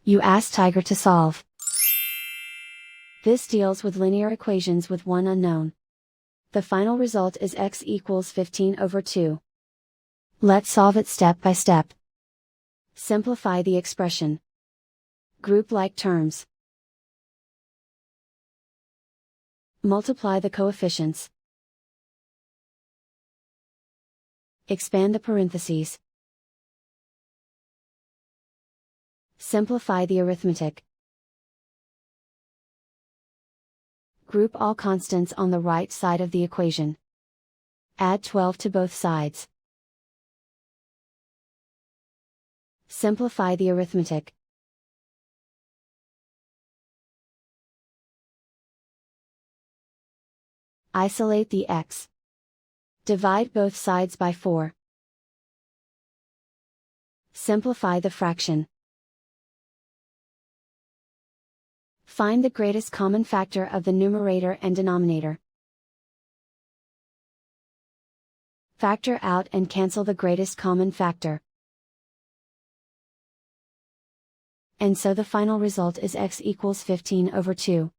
You ask Tiger to solve. This deals with linear equations with one unknown. The final result is x equals 15/2. Let's solve it step by step. Simplify the expression. Group like terms. Multiply the coefficients. Expand the parentheses. Simplify the arithmetic. Group all constants on the right side of the equation. Add 12 to both sides. Simplify the arithmetic. Isolate the x. Divide both sides by 4. Simplify the fraction. Find the greatest common factor of the numerator and denominator. Factor out and cancel the greatest common factor. And so the final result is x equals 15/2.